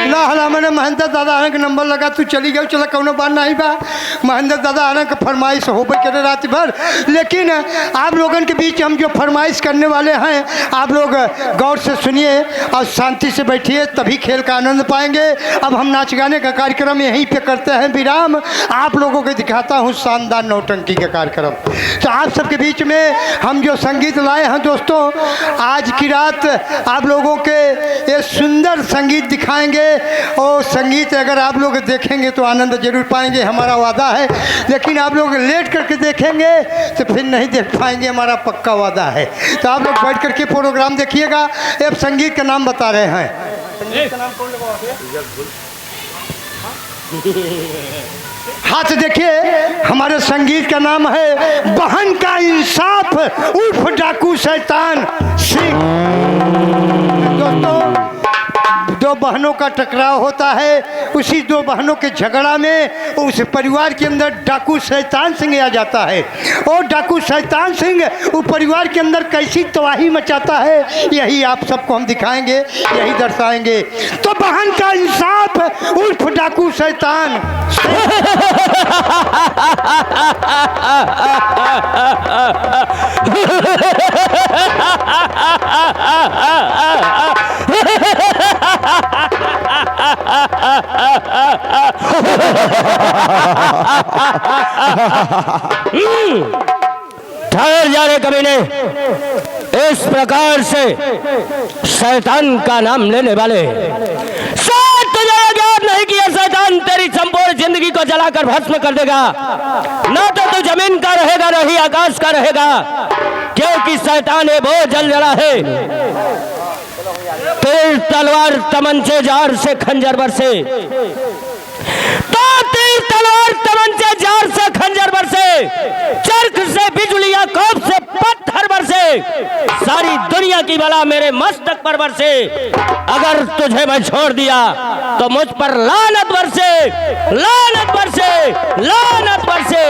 ना हला मैंने महेंद्र दादा आने के नंबर लगा, तू चली गई, चला कौनो बात नहीं बा। महेंद्र दादा आने का फरमाइश हो करे रात भर, लेकिन आप लोगों के बीच हम जो फरमाइश करने वाले हैं आप लोग गौर से सुनिए और शांति से बैठिए, तभी खेल का आनंद पाएंगे। अब हम नाच गाने का कार्यक्रम यहीं पे करते हैं विराम। आप लोगों को दिखाता हूँ शानदार नौटंकी का कार्यक्रम। तो आप सबके बीच में हम जो संगीत लाए हैं दोस्तों, आज की रात आप लोगों के ये सुंदर संगीत दिखाएंगे और संगीत अगर आप लोग देखेंगे तो आनंद जरूर पाएंगे, हमारा वादा है। लेकिन आप लोग लेट करके देखेंगे तो फिर नहीं देख पाएंगे, हमारा पक्का वादा है। तो आप लोग बैठ करके प्रोग्राम देखिएगा। अब संगीत का नाम बता रहे हैं। संगीत का नाम कौन लगा? हाथ देखिए, हमारे संगीत का नाम है बहन का इंसाफ उर्फ डाकू शैतान सिंह। दोस्तों, दो बहनों का टकराव होता है, उसी दो बहनों के झगड़ा में उस परिवार के अंदर डाकू शैतान सिंह आ जाता है। और डाकू शैतान सिंह उस परिवार के अंदर कैसी तबाही मचाता है, यही आप सबको हम दिखाएंगे, यही दर्शाएंगे। तो बहन का इंसाफ उर्फ डाकू शैतान ठहर जा रे कमीने, इस प्रकार से शैतान का नाम लेने वाले तुझे ज्ञात नहीं किया, शैतान तेरी संपूर्ण जिंदगी को जलाकर भस्म कर देगा। ना तो तू जमीन का रहेगा, ना ही आकाश का रहेगा, क्योंकि शैतान है वो जल जला है। तीर तलवार तमंचे जार से खंजर बरसे, तो तीर तलवार तमंचे जार से खंजर बरसे, चरख से बिजलियां कोप से पत्थर बरसे, सारी दुनिया की बला मेरे मस्तक पर बरसे। अगर तुझे मैं छोड़ दिया तो मुझ पर लानत बरसे, लानत बरसे, लानत बरसे।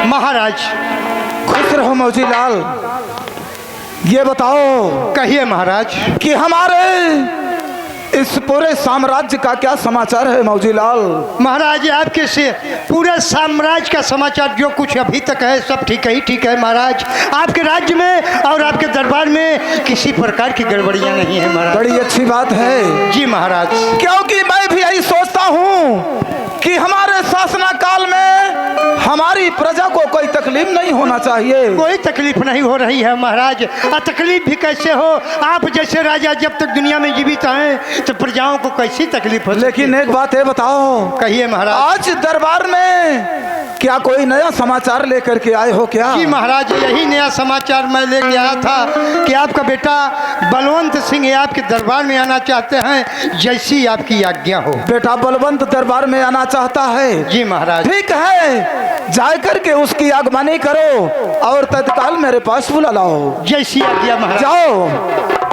महाराज खुश रहो मौजी लाल। ये बताओ कहिए महाराज कि हमारे इस पूरे साम्राज्य का क्या समाचार है मौजी लाल? महाराज आपके से पूरे साम्राज्य का समाचार जो कुछ अभी तक है सब ठीक ही ठीक है महाराज। आपके राज्य में और आपके दरबार में किसी प्रकार की गड़बड़ियां नहीं है महाराज। बड़ी अच्छी बात है जी महाराज। क्योंकि मैं भी यही सोचता हूँ कि हमारे शासना काल में हमारी प्रजा को कोई तकलीफ नहीं होना चाहिए। कोई तकलीफ नहीं हो रही है महाराज। तकलीफ भी कैसे हो, आप जैसे राजा जब तक दुनिया में जीवित हैं तो प्रजाओं को कैसी तकलीफ हो। लेकिन एक बात है, बताओ। कहिए महाराज। आज दरबार में क्या कोई नया समाचार लेकर के आए हो क्या? जी महाराज, यही नया समाचार मैं लेके आया था कि आपका बेटा बलवंत सिंह आपके दरबार में आना चाहते हैं, जैसी आपकी आज्ञा हो। बेटा बलवंत दरबार में आना चाहता है? जी महाराज। ठीक है, जाकर के उसकी आगमनी करो और तत्काल मेरे पास बुला लाओ। जैसी आज्ञा महाराज। जाओ।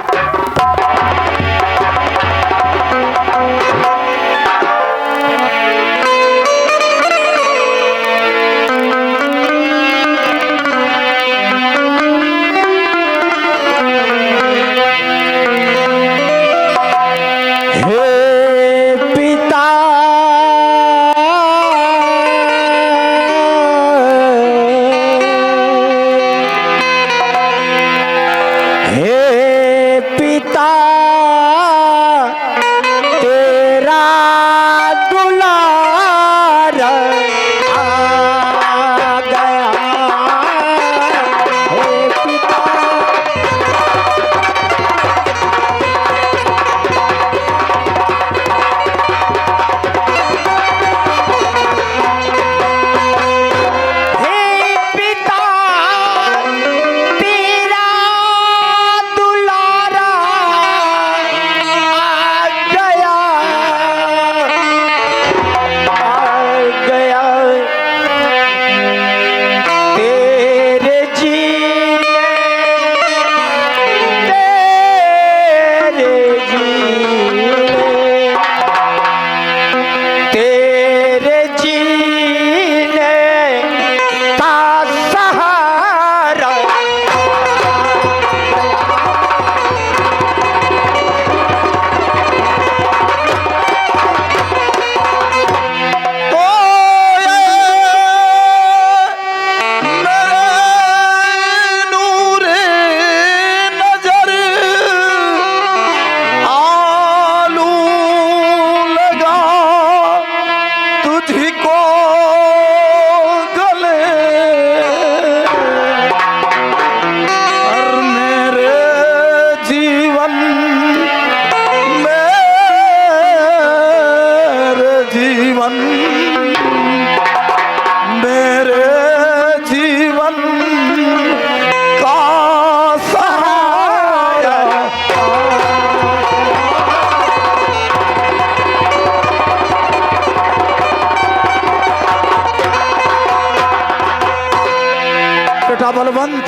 बलवंत,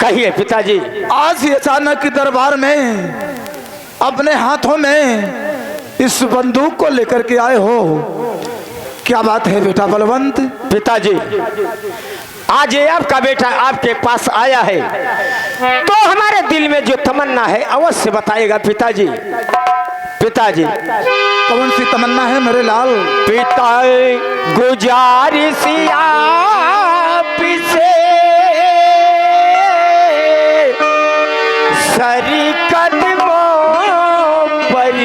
कहिए पिताजी। आज ही अचानक दरबार में अपने हाथों में इस बंदूक को लेकर के आए हो, क्या बात है बेटा बलवंत? पिताजी, आज ये आपका बेटा आपके पास आया है तो हमारे दिल में जो तमन्ना है अवश्य बताएगा पिताजी। पिताजी, कौन सी तमन्ना है मेरे लाल? पिता गुजारिश आपसे सरी कदमों पर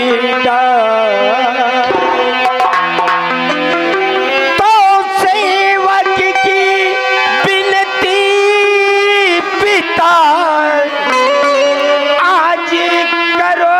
तो सेवक की बिनती पिता आज करो।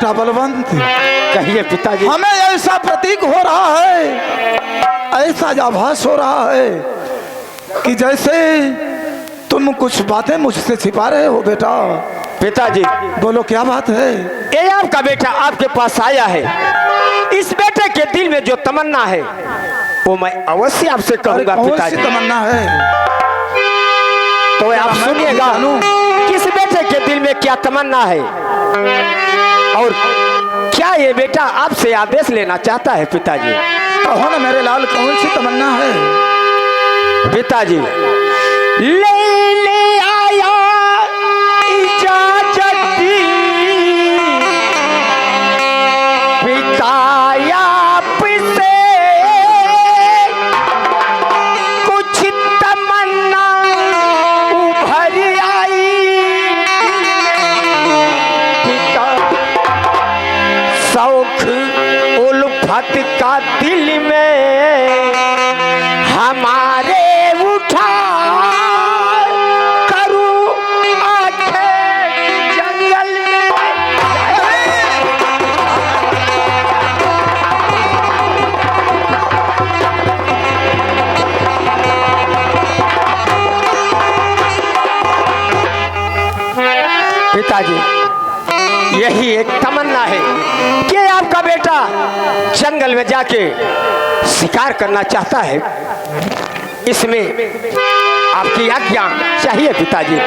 बेटा बलवंत, कहिए पिताजी। हमें ऐसा प्रतीक हो रहा है, ऐसा आभास हो रहा है कि जैसे तुम कुछ बातें मुझसे छिपा रहे हो बेटा। पिताजी बोलो क्या बात है? ये आपका बेटा आपके पास आया है, इस बेटे के दिल में जो तमन्ना है वो मैं अवश्य आपसे कहूंगा कौन सी पिताजी। तमन्ना है? तो आप सुनिएगा किस बेटे के दिल में क्या तमन्ना है और क्या ये बेटा आपसे आदेश लेना चाहता है पिताजी। कहो ना मेरे लाल, कौन सी तमन्ना है? पिताजी ले आया इजाजत दी पिता आपसे कुछ तमन्ना उभर आई पिता शौक उल्फत का दिल में हमारे उठा करूं आंखें जंगल में। पिताजी यही एक तमन्ना है कि आपका बेटा जंगल में जाके शिकार करना चाहता है, इसमें आपकी आज्ञा चाहिए पिताजी।